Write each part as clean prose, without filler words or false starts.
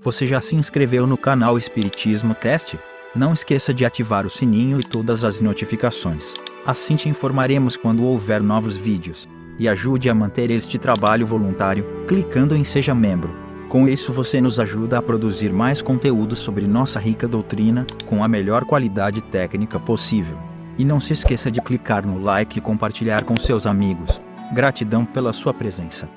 Você já se inscreveu no canal Espiritismo Cast? Não esqueça de ativar o sininho e todas as notificações. Assim te informaremos quando houver novos vídeos. E ajude a manter este trabalho voluntário, clicando em Seja Membro. Com isso você nos ajuda a produzir mais conteúdo sobre nossa rica doutrina, com a melhor qualidade técnica possível. E não se esqueça de clicar no like e compartilhar com seus amigos. Gratidão pela sua presença.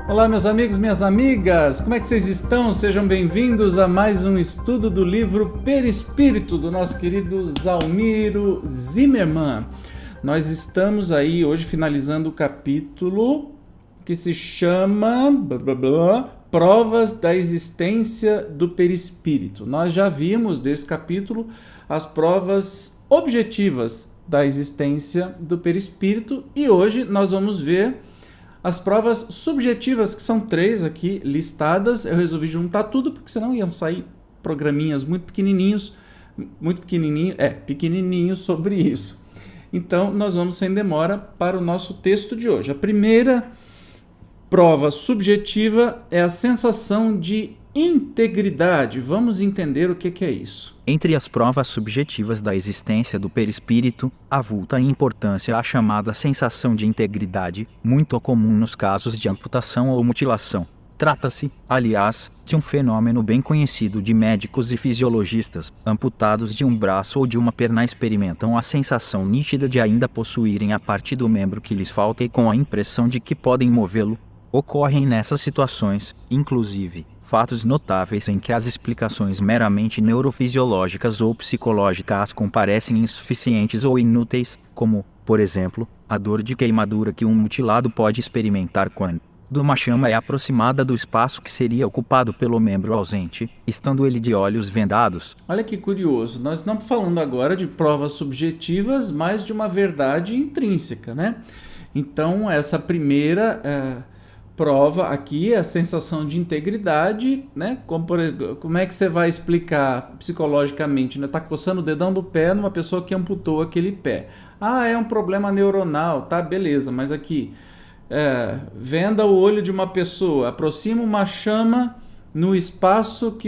Olá meus amigos, minhas amigas, como é que vocês estão? Sejam bem-vindos a mais um estudo do livro Perispírito, do nosso querido Zalmiro Zimmermann. Nós estamos aí hoje finalizando o capítulo que se chama Provas da Existência do Perispírito. Nós já vimos desse capítulo as provas objetivas da existência do perispírito e hoje nós vamos ver as provas subjetivas, que são 3 aqui listadas. Eu resolvi juntar tudo, porque senão iam sair programinhas muito pequenininhos sobre isso. Então, nós vamos sem demora para o nosso texto de hoje. A primeira prova subjetiva é a sensação de integridade. Vamos entender o que é isso. Entre as provas subjetivas da existência do perispírito, avulta em importância a chamada sensação de integridade, muito comum nos casos de amputação ou mutilação. Trata-se, aliás, de um fenômeno bem conhecido de médicos e fisiologistas. Amputados de um braço ou de uma perna experimentam a sensação nítida de ainda possuírem a parte do membro que lhes falta e com a impressão de que podem movê-lo. Ocorrem nessas situações, inclusive, fatos notáveis em que as explicações meramente neurofisiológicas ou psicológicas comparecem insuficientes ou inúteis, como, por exemplo, a dor de queimadura que um mutilado pode experimentar quando uma chama é aproximada do espaço que seria ocupado pelo membro ausente, estando ele de olhos vendados. Olha que curioso, nós estamos falando agora de provas subjetivas, mas de uma verdade intrínseca, né? Então, essa primeira prova aqui é a sensação de integridade, né? Como é que você vai explicar psicologicamente, né? Tá coçando o dedão do pé numa pessoa que amputou aquele pé. Ah, é um problema neuronal, tá, beleza, mas aqui, venda o olho de uma pessoa, aproxima uma chama no espaço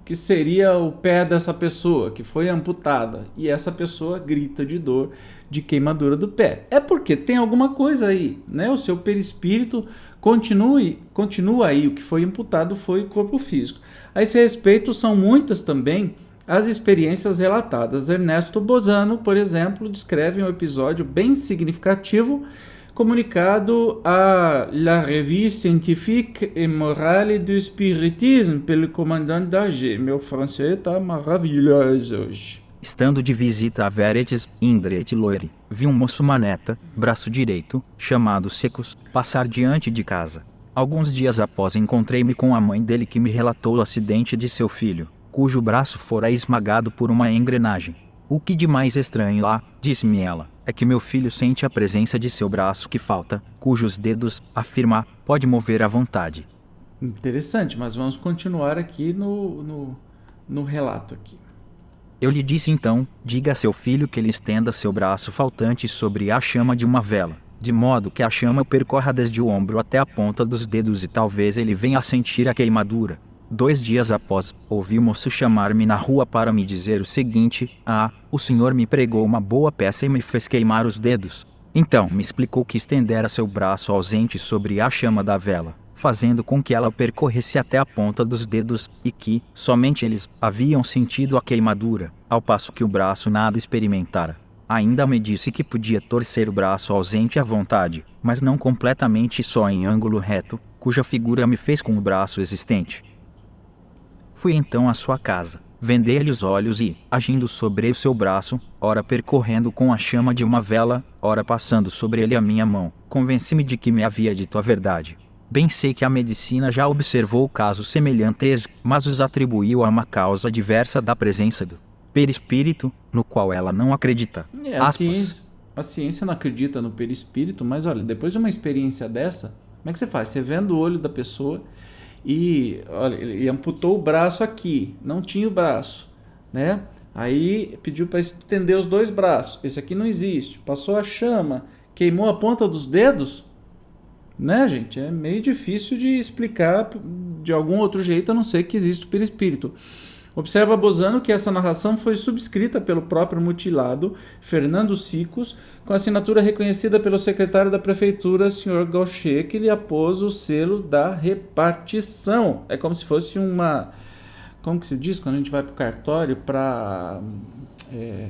que seria o pé dessa pessoa, que foi amputada, e essa pessoa grita de dor, de queimadura do pé. É porque tem alguma coisa aí, né? O seu perispírito continua aí, o que foi amputado foi o corpo físico. A esse respeito, são muitas também as experiências relatadas. Ernesto Bozano, por exemplo, descreve um episódio bem significativo comunicado à La Revue Scientifique et Morale du Spiritisme pelo comandante Darger. Meu francês está maravilhoso hoje. Estando de visita a Veretes, Indret Loire, vi um moço maneta, braço direito, chamado Secos, passar diante de casa. Alguns dias após encontrei-me com a mãe dele que me relatou o acidente de seu filho, cujo braço fora esmagado por uma engrenagem. O que de mais estranho lá, disse-me ela, é que meu filho sente a presença de seu braço que falta, cujos dedos, afirma, pode mover à vontade. Interessante, mas vamos continuar aqui no relato aqui. Eu lhe disse então, diga a seu filho que ele estenda seu braço faltante sobre a chama de uma vela, de modo que a chama percorra desde o ombro até a ponta dos dedos e talvez ele venha a sentir a queimadura. 2 dias após, ouvi o moço chamar-me na rua para me dizer o seguinte: o senhor me pregou uma boa peça e me fez queimar os dedos. Então me explicou que estendera seu braço ausente sobre a chama da vela, fazendo com que ela percorresse até a ponta dos dedos, e que, somente eles, haviam sentido a queimadura, ao passo que o braço nada experimentara. Ainda me disse que podia torcer o braço ausente à vontade, mas não completamente só em ângulo reto, cuja figura me fez com o braço existente. Fui então à sua casa, vendei-lhe os olhos e, agindo sobre o seu braço, ora percorrendo com a chama de uma vela, ora passando sobre ele a minha mão, convenci-me de que me havia dito a verdade. Bem sei que a medicina já observou casos semelhantes, mas os atribuiu a uma causa diversa da presença do perispírito, no qual ela não acredita. A ciência não acredita no perispírito, mas olha, depois de uma experiência dessa, Como é que você faz? Você vendo o olho da pessoa e, olha, ele amputou o braço aqui, não tinha o braço, né? Aí pediu para estender os 2 braços. Esse aqui não existe. Passou a chama, queimou a ponta dos dedos, né, gente? É meio difícil de explicar de algum outro jeito, a não ser que existe o perispírito. Observa Bozano que essa narração foi subscrita pelo próprio mutilado, Fernando Sicos, com assinatura reconhecida pelo secretário da prefeitura, Sr. Gaucher, que lhe apôs o selo da repartição. É como se fosse uma... Como que se diz quando a gente vai para o cartório para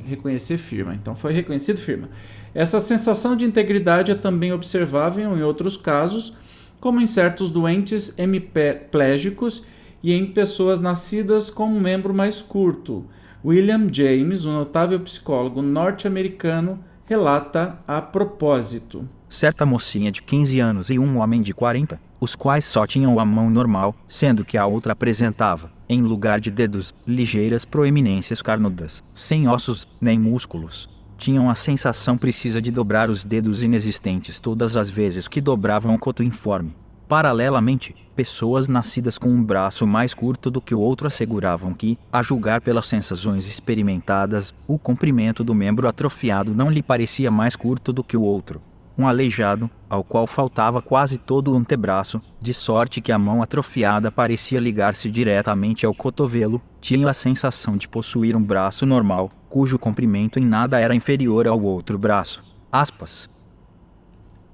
reconhecer firma? Então, foi reconhecido firma. Essa sensação de integridade é também observável em outros casos, como em certos doentes hemiplégicos e em pessoas nascidas com um membro mais curto. William James, um notável psicólogo norte-americano, relata a propósito. Certa mocinha de 15 anos e um homem de 40, os quais só tinham a mão normal, sendo que a outra apresentava, em lugar de dedos, ligeiras proeminências carnudas, sem ossos nem músculos. Tinham a sensação precisa de dobrar os dedos inexistentes todas as vezes que dobravam o coto informe. Paralelamente, pessoas nascidas com um braço mais curto do que o outro asseguravam que, a julgar pelas sensações experimentadas, o comprimento do membro atrofiado não lhe parecia mais curto do que o outro. Um aleijado, ao qual faltava quase todo o antebraço, de sorte que a mão atrofiada parecia ligar-se diretamente ao cotovelo, tinha a sensação de possuir um braço normal, cujo comprimento em nada era inferior ao outro braço. Aspas.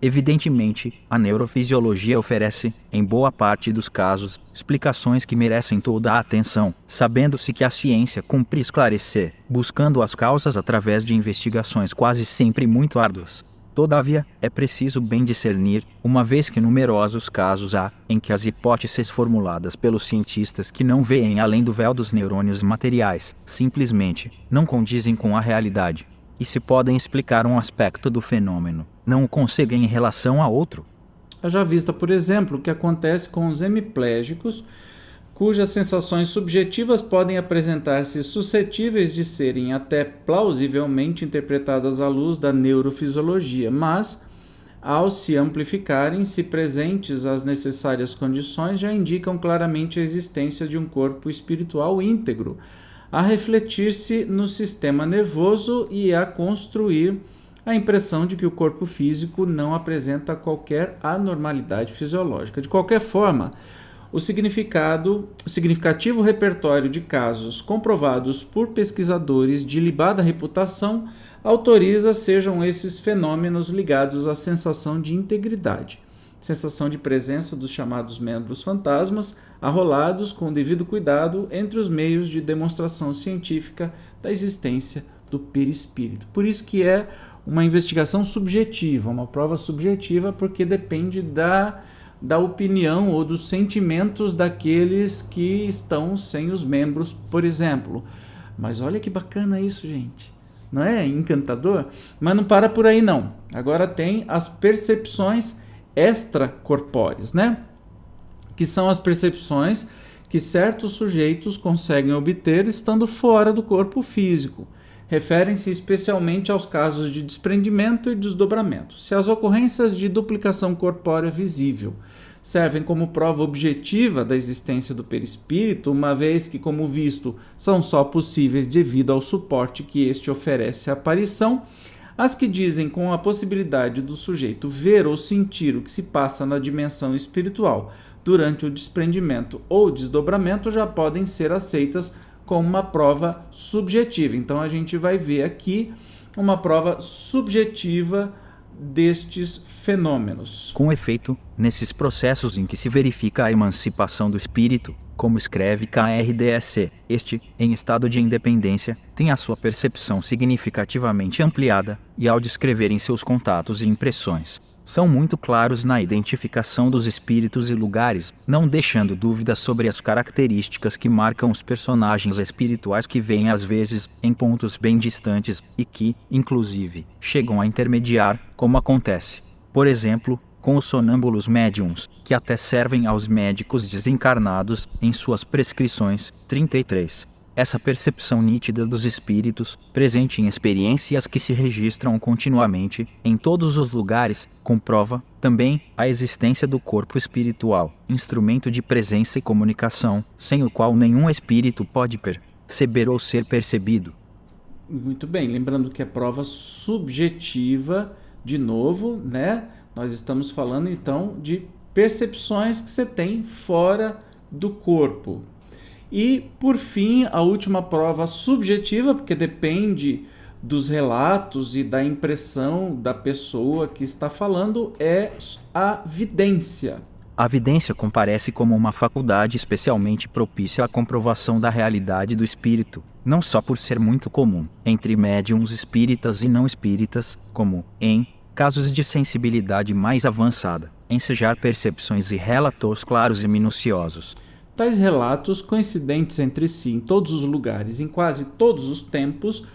Evidentemente, a neurofisiologia oferece, em boa parte dos casos, explicações que merecem toda a atenção, sabendo-se que a ciência cumpre esclarecer, buscando as causas através de investigações quase sempre muito árduas. Todavia, é preciso bem discernir, uma vez que numerosos casos há, em que as hipóteses formuladas pelos cientistas que não veem além do véu dos neurônios materiais, simplesmente, não condizem com a realidade. E se podem explicar um aspecto do fenômeno, não o conseguem em relação a outro. Haja vista, por exemplo, o que acontece com os hemiplégicos, cujas sensações subjetivas podem apresentar-se suscetíveis de serem até plausivelmente interpretadas à luz da neurofisiologia, mas, ao se amplificarem, se presentes as necessárias condições, já indicam claramente a existência de um corpo espiritual íntegro, a refletir-se no sistema nervoso e a construir a impressão de que o corpo físico não apresenta qualquer anormalidade fisiológica. De qualquer forma, o significativo repertório de casos comprovados por pesquisadores de ilibada reputação autoriza sejam esses fenômenos ligados à sensação de integridade, sensação de presença dos chamados membros fantasmas, arrolados com devido cuidado entre os meios de demonstração científica da existência do perispírito. Por isso que é uma investigação subjetiva, uma prova subjetiva, porque depende da opinião ou dos sentimentos daqueles que estão sem os membros, por exemplo. Mas olha que bacana isso, gente. Não é encantador? Mas não para por aí, não. Agora tem as percepções extracorpóreas, né? Que são as percepções que certos sujeitos conseguem obter estando fora do corpo físico. Referem-se especialmente aos casos de desprendimento e desdobramento. Se as ocorrências de duplicação corpórea visível servem como prova objetiva da existência do perispírito, uma vez que, como visto, são só possíveis devido ao suporte que este oferece à aparição, as que dizem com a possibilidade do sujeito ver ou sentir o que se passa na dimensão espiritual durante o desprendimento ou desdobramento já podem ser aceitas como uma prova subjetiva. Então a gente vai ver aqui uma prova subjetiva destes fenômenos. Com efeito, nesses processos em que se verifica a emancipação do espírito, como escreve KRDSC, este, em estado de independência, tem a sua percepção significativamente ampliada e ao descreverem seus contatos e impressões, são muito claros na identificação dos espíritos e lugares, não deixando dúvidas sobre as características que marcam os personagens espirituais que vêm às vezes em pontos bem distantes e que, inclusive, chegam a intermediar, como acontece, por exemplo, com os sonâmbulos médiums, que até servem aos médicos desencarnados em suas prescrições. 33. Essa percepção nítida dos espíritos, presente em experiências que se registram continuamente, em todos os lugares, comprova, Também, a existência do corpo espiritual, instrumento de presença e comunicação, sem o qual nenhum espírito pode perceber ou ser percebido. Muito bem, lembrando que é prova subjetiva, de novo, né? Nós estamos falando então de percepções que você tem fora do corpo. E, por fim, a última prova subjetiva, porque depende dos relatos e da impressão da pessoa que está falando, é a vidência. A vidência comparece como uma faculdade especialmente propícia à comprovação da realidade do espírito, não só por ser muito comum entre médiuns espíritas e não espíritas, como, em casos de sensibilidade mais avançada, ensejar percepções e relatos claros e minuciosos. Tais relatos, coincidentes entre si em todos os lugares, em quase todos os tempos,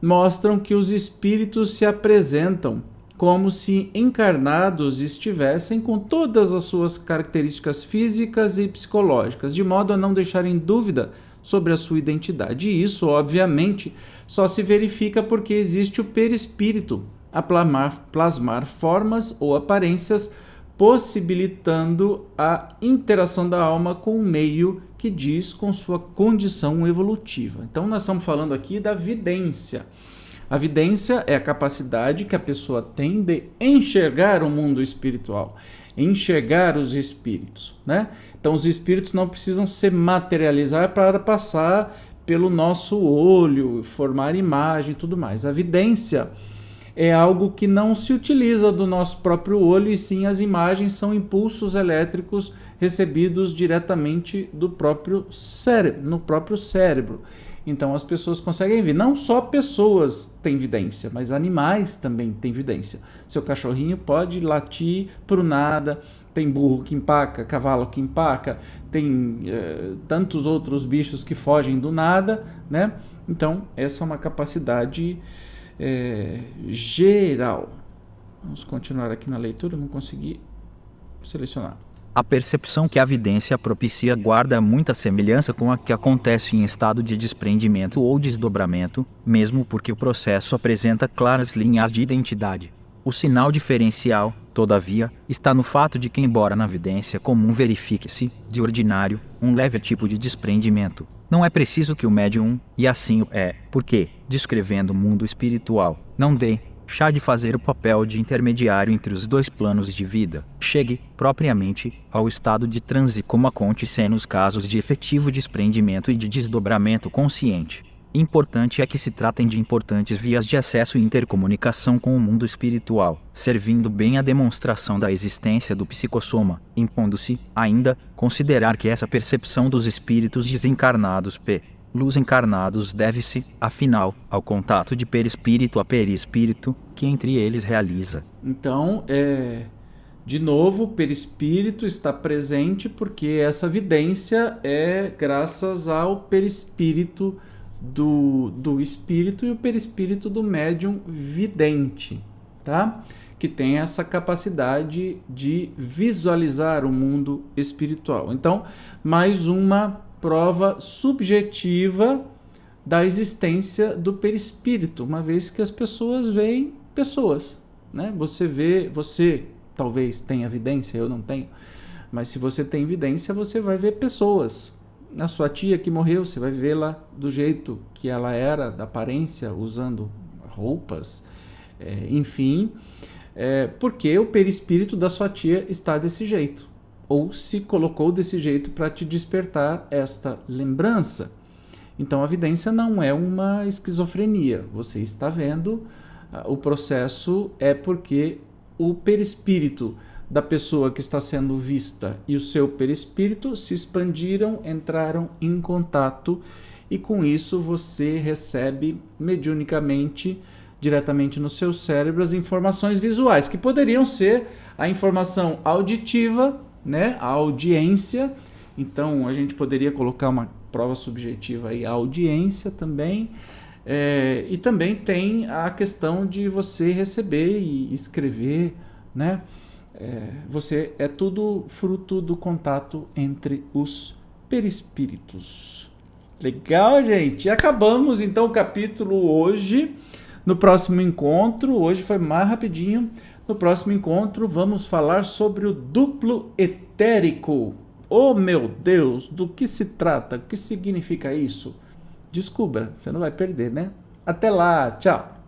mostram que os espíritos se apresentam como se encarnados estivessem com todas as suas características físicas e psicológicas, de modo a não deixarem dúvida sobre a sua identidade. E isso, obviamente, só se verifica porque existe o perispírito a plasmar formas ou aparências, possibilitando a interação da alma com o meio que diz com sua condição evolutiva. Então, nós estamos falando aqui da vidência. A vidência é a capacidade que a pessoa tem de enxergar o mundo espiritual, enxergar os espíritos, né? Então, os espíritos não precisam se materializar para passar pelo nosso olho, formar imagem e tudo mais. A vidência é algo que não se utiliza do nosso próprio olho, e sim as imagens são impulsos elétricos recebidos diretamente do próprio cérebro, no próprio cérebro. Então as pessoas conseguem ver. Não só pessoas têm vidência, mas animais também têm vidência. Seu cachorrinho pode latir pro nada, tem burro que empaca, cavalo que empaca, tem tantos outros bichos que fogem do nada, né? Então essa é uma capacidade geral. Vamos continuar aqui na leitura, não consegui selecionar. A percepção que a vidência propicia guarda muita semelhança com a que acontece em estado de desprendimento ou desdobramento, mesmo porque o processo apresenta claras linhas de identidade. O sinal diferencial, todavia, está no fato de que, embora na vidência comum verifique-se, de ordinário, um leve tipo de desprendimento, não é preciso que o médium, e assim é, porque, descrevendo o mundo espiritual, não deixa de fazer o papel de intermediário entre os dois planos de vida, chegue, propriamente, ao estado de transe, como acontece nos casos de efetivo desprendimento e de desdobramento consciente. Importante é que se tratem de importantes vias de acesso e intercomunicação com o mundo espiritual, servindo bem à demonstração da existência do psicossoma, impondo-se, ainda, considerar que essa percepção dos espíritos desencarnados pelos encarnados deve-se, afinal, ao contato de perispírito a perispírito que entre eles realiza. Então, de novo, o perispírito está presente porque essa vidência é graças ao perispírito do espírito e o perispírito do médium vidente, tá? Que tem essa capacidade de visualizar o mundo espiritual. Então, mais uma prova subjetiva da existência do perispírito, uma vez que as pessoas veem pessoas, né? Você talvez tenha vidência, eu não tenho, mas se você tem vidência, você vai ver pessoas. A sua tia que morreu, você vai vê-la do jeito que ela era, da aparência, usando roupas, enfim, porque o perispírito da sua tia está desse jeito, ou se colocou desse jeito para te despertar esta lembrança. Então a vidência não é uma esquizofrenia, você está vendo, o processo é porque o perispírito da pessoa que está sendo vista e o seu perispírito se expandiram, entraram em contato, e com isso você recebe mediunicamente, diretamente no seu cérebro, as informações visuais, que poderiam ser a informação auditiva, né, a audiência. Então a gente poderia colocar uma prova subjetiva aí, a audiência também, e também tem a questão de você receber e escrever, né? Você é tudo fruto do contato entre os perispíritos. Legal, gente? Acabamos então o capítulo hoje. No próximo encontro, hoje foi mais rapidinho. No próximo encontro, vamos falar sobre o duplo etérico. Oh, meu Deus, do que se trata? O que significa isso? Descubra, você não vai perder, né? Até lá, tchau!